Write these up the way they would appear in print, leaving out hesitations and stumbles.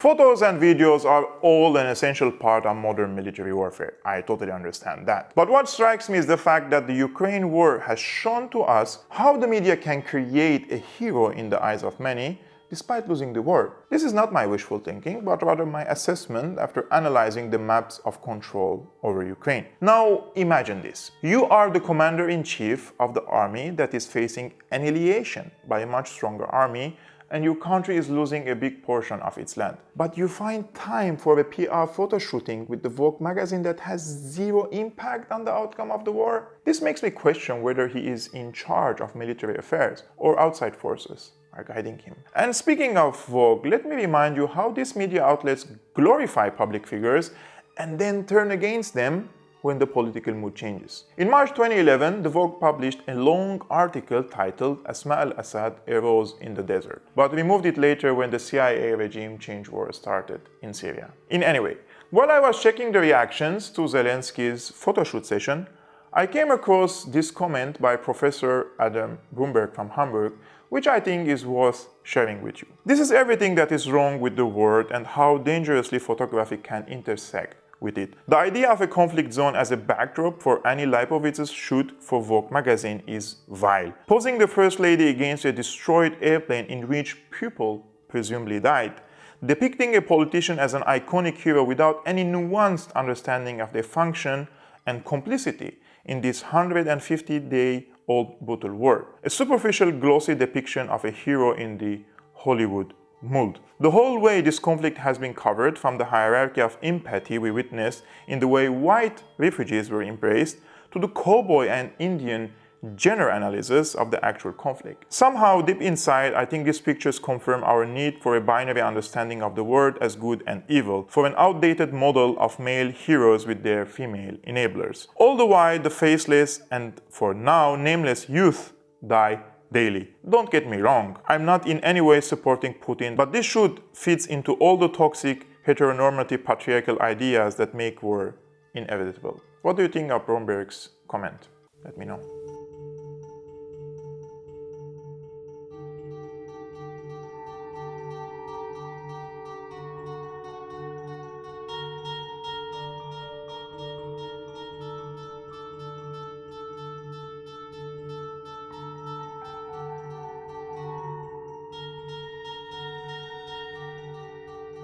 Photos and videos are all an essential part of modern military warfare. I totally understand that. But what strikes me is the fact that the Ukraine war has shown to us how the media can create a hero in the eyes of many despite losing the war. This is not my wishful thinking, but rather my assessment after analyzing the maps of control over Ukraine. Now imagine this. You are the commander-in-chief of the army that is facing annihilation by a much stronger army, and your country is losing a big portion of its land. But you find time for a PR photo shooting with the Vogue magazine that has zero impact on the outcome of the war? This makes me question whether he is in charge of military affairs or outside forces are guiding him. And speaking of Vogue, let me remind you how these media outlets glorify public figures and then turn against them when the political mood changes. In March 2011, the Vogue published a long article titled Asma al-Assad, a Rose in the Desert, but removed it later when the CIA regime change war started in Syria. In any way, while I was checking the reactions to Zelenskyy's photoshoot session, I came across this comment by Professor Adam Brumberg from Hamburg, which I think is worth sharing with you. This is everything that is wrong with the world and how dangerously photography can intersect with it. The idea of a conflict zone as a backdrop for Annie Leibovitz's shoot for Vogue magazine is vile. Posing the First Lady against a destroyed airplane in which people presumably died, depicting a politician as an iconic hero without any nuanced understanding of their function and complicity in this 150-day-old brutal war. A superficial, glossy depiction of a hero in the Hollywood mold. The whole way this conflict has been covered, from the hierarchy of empathy we witnessed in the way white refugees were embraced, to the cowboy and Indian gender analysis of the actual conflict. Somehow, deep inside, I think these pictures confirm our need for a binary understanding of the world as good and evil, for an outdated model of male heroes with their female enablers. All the while, the faceless and, for now, nameless youth die daily. Don't get me wrong, I'm not in any way supporting Putin, but this shoot fits into all the toxic, heteronormative patriarchal ideas that make war inevitable. What do you think of Bromberg's comment? Let me know.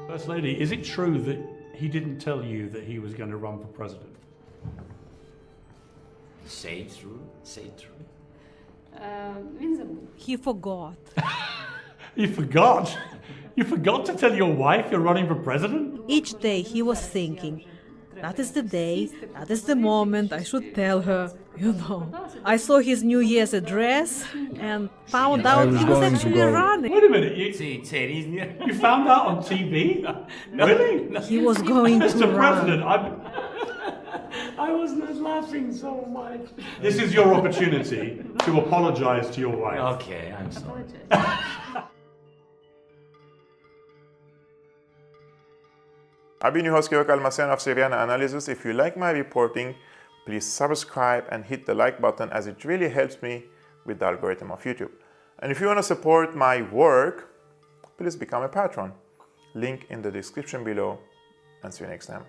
First Lady, is it true that he didn't tell you that he was going to run for president? Say it true, say it true. He forgot. You forgot? You forgot to tell your wife you're running for president? Each day he was thinking, that is the day, that is the moment I should tell her, you know. I saw his New Year's address and found out he was actually running. Wait a minute, you found out on TV? No, really? No. He was going to Mr. President, run. I was not laughing so much. This is your opportunity to apologize to your wife. Okay, I'm sorry. I've been your host, Georg Almacen of Syriana Analysis. If you like my reporting, please subscribe and hit the like button, as it really helps me with the algorithm of YouTube. And if you want to support my work, please become a patron. Link in the description below, and see you next time.